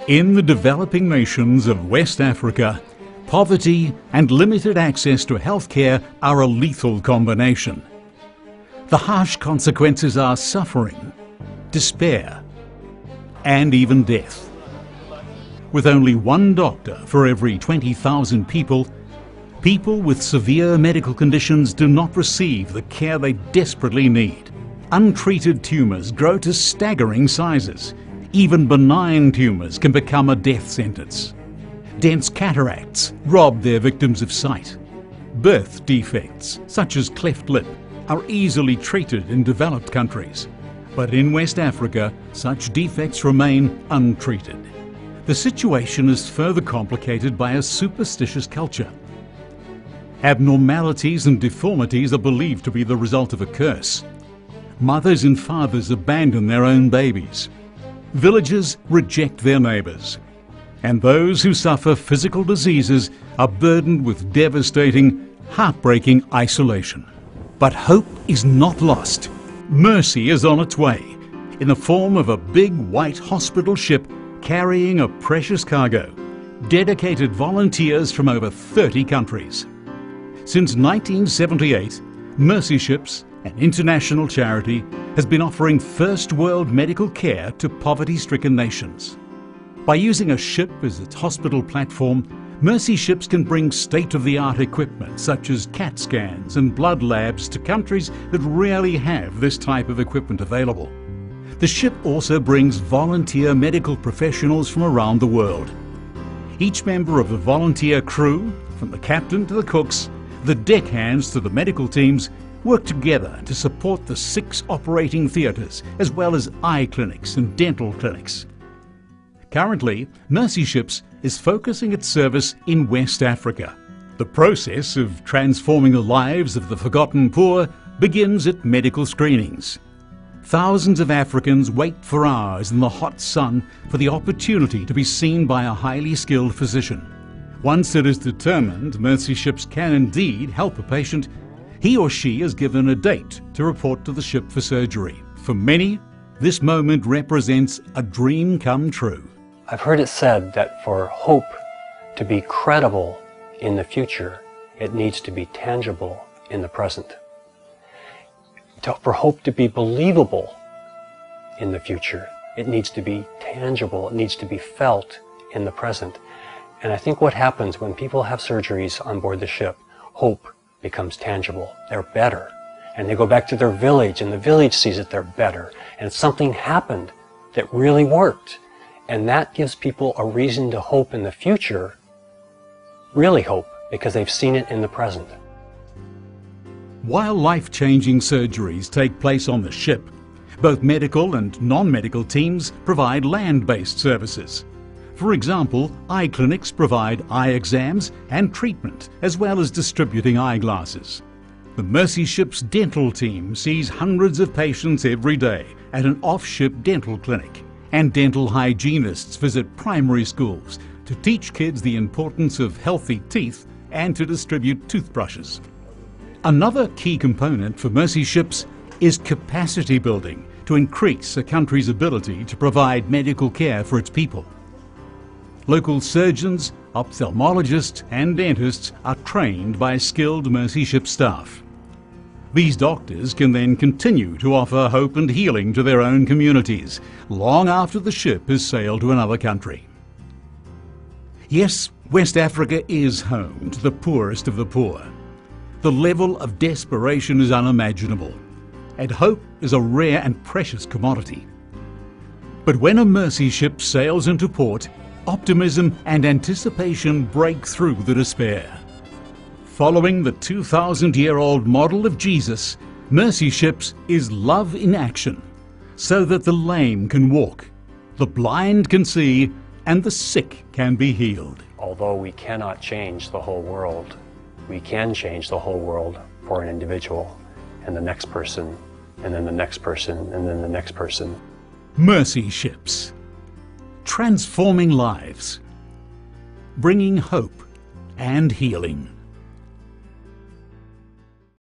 In the developing nations of West Africa, poverty and limited access to healthcare are a lethal combination. The harsh consequences are suffering, despair, and even death. With only one doctor for every 20,000 people, people with severe medical conditions do not receive the care they desperately need. Untreated tumours grow to staggering sizes. Even benign tumours can become a death sentence. Dense cataracts rob their victims of sight. Birth defects, such as cleft lip, are easily treated in developed countries. But in West Africa, such defects remain untreated. The situation is further complicated by a superstitious culture. Abnormalities and deformities are believed to be the result of a curse. Mothers and fathers abandon their own babies. Villagers reject their neighbours. And those who suffer physical diseases are burdened with devastating, heartbreaking isolation. But hope is not lost. Mercy is on its way, in the form of a big white hospital ship carrying a precious cargo, dedicated volunteers from over 30 countries. Since 1978, Mercy Ships, an international charity, has been offering first world medical care to poverty-stricken nations. By using a ship as its hospital platform, Mercy Ships can bring state-of-the-art equipment such as CAT scans and blood labs to countries that rarely have this type of equipment available. The ship also brings volunteer medical professionals from around the world. Each member of the volunteer crew, from the captain to the cooks, the deckhands to the medical teams, work together to support the 6 operating theatres, as well as eye clinics and dental clinics. Currently, Mercy Ships is focusing its service in West Africa. The process of transforming the lives of the forgotten poor begins at medical screenings. Thousands of Africans wait for hours in the hot sun for the opportunity to be seen by a highly skilled physician. Once it is determined Mercy Ships can indeed help a patient, he or she is given a date to report to the ship for surgery. For many, this moment represents a dream come true. I've heard it said that for hope to be credible in the future, it needs to be tangible in the present. For hope to be believable in the future, it needs to be tangible, it needs to be felt in the present. And I think what happens when people have surgeries on board the ship, hope becomes tangible. They're better. And they go back to their village, and the village sees that they're better. And something happened that really worked. And that gives people a reason to hope in the future, really hope, because they've seen it in the present. While life-changing surgeries take place on the ship, both medical and non-medical teams provide land-based services. For example, eye clinics provide eye exams and treatment, as well as distributing eyeglasses. The Mercy Ships dental team sees hundreds of patients every day at an off-ship dental clinic, and dental hygienists visit primary schools to teach kids the importance of healthy teeth and to distribute toothbrushes. Another key component for Mercy Ships is capacity building to increase a country's ability to provide medical care for its people. Local surgeons, ophthalmologists and dentists are trained by skilled Mercy Ship staff. These doctors can then continue to offer hope and healing to their own communities, long after the ship has sailed to another country. Yes, West Africa is home to the poorest of the poor. The level of desperation is unimaginable, and hope is a rare and precious commodity. But when a Mercy Ship sails into port, optimism and anticipation break through the despair. Following the 2,000-year-old model of Jesus, Mercy Ships is love in action, so that the lame can walk, the blind can see, and the sick can be healed. Although we cannot change the whole world, we can change the whole world for an individual, and the next person, and then the next person, and then the next person. Mercy Ships. Transforming lives, bringing hope and healing.